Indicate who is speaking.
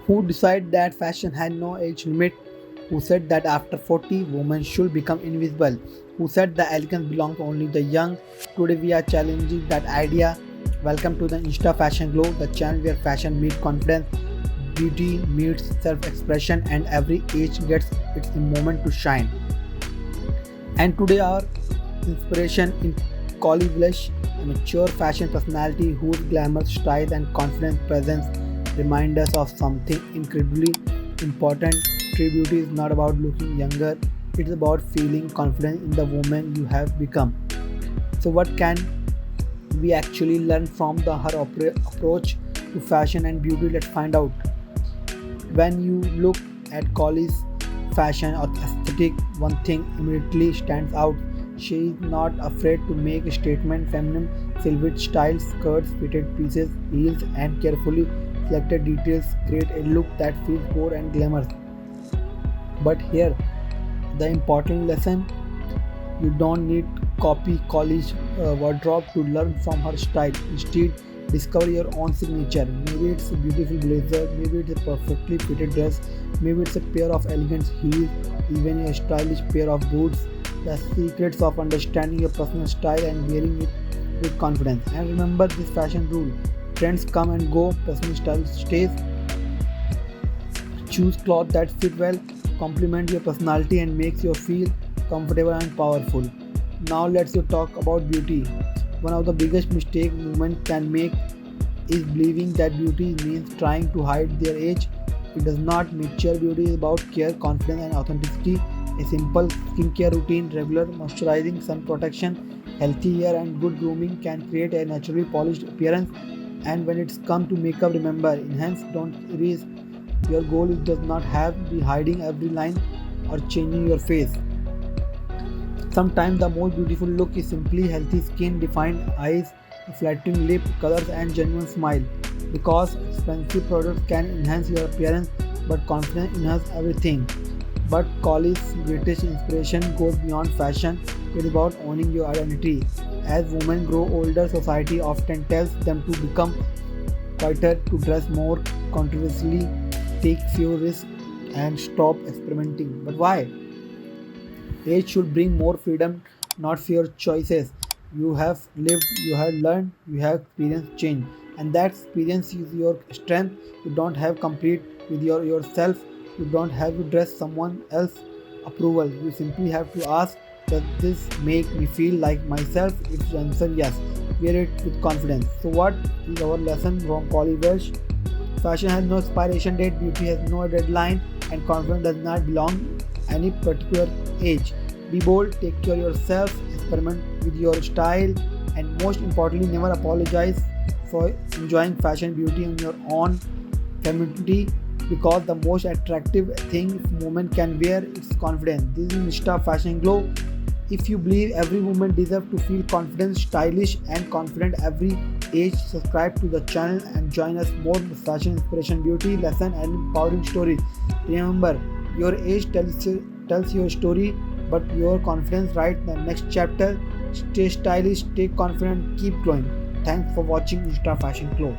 Speaker 1: Who decided that fashion had no age limit? Who said that after 40 women should become invisible? Who said the elegance belongs only to the young? Today we are challenging that idea. Welcome to the Insta Fashion Glow, the channel where fashion meets confidence, beauty meets self-expression, and every age gets its moment to shine. And today our inspiration in Collie Village, a mature fashion personality whose glamour, style and confident presence remind us of something incredibly important. True beauty is not about looking younger, it's about feeling confident in the woman you have become. So what can we actually learn from her approach to fashion and beauty? Let's find out. When you look at Collie's fashion or aesthetic, one thing immediately stands out. She is not afraid to make a statement. Feminine silhouette styles, skirts, fitted pieces, heels, and carefully selected details create a look that feels bold and glamorous. But here, the important lesson: you don't need copy college wardrobe to learn from her style. Instead, discover your own signature. Maybe it's a beautiful blazer, maybe it's a perfectly fitted dress, maybe it's a pair of elegant heels, even a stylish pair of boots. The secrets of understanding your personal style and wearing it with confidence. And remember this fashion rule: trends come and go, personal style stays. Choose clothes that fit well, complement your personality, and makes you feel comfortable and powerful. Now let's talk about beauty. One of the biggest mistakes women can make is believing that beauty means trying to hide their age. It does not. Mature beauty is about care, confidence, and authenticity. A simple skincare routine, regular moisturizing, sun protection, healthy hair, and good grooming can create a naturally polished appearance. And when it's come to makeup, remember, enhance, don't erase. Your goal is does not have be hiding every line or changing your face. Sometimes the most beautiful look is simply healthy skin, defined eyes, flattering lip colors, and genuine smile. Because expensive products can enhance your appearance, but confidence enhances everything. But Collins' greatest inspiration goes beyond fashion. It is about owning your identity. As women grow older, society often tells them to become quieter, to dress more controversially, take fewer risks, and stop experimenting. But why? Age should bring more freedom, not fewer choices. You have lived, you have learned, you have experienced change. And that experience is your strength. You don't have complete with yourself. You don't have to dress someone else approval. You simply have to ask, does this make me feel like myself? If the answer yes, wear it with confidence. So what is our lesson from Polly Welsh? Fashion has no expiration date, beauty has no deadline, and confidence does not belong any particular age. Be bold, take care of yourself, experiment with your style, and most importantly, never apologize for enjoying fashion beauty in your own femininity, because the most attractive thing woman can wear is confidence. This is Mr. Fashion Glow. If you believe every woman deserves to feel confident, stylish, and confident every age, subscribe to the channel and join us more fashion inspiration, beauty lesson, and empowering stories. Remember, your age tells your story, but your confidence writes the next chapter. Stay stylish, stay confident, keep growing. Thanks for watching Insta Fashion Glow.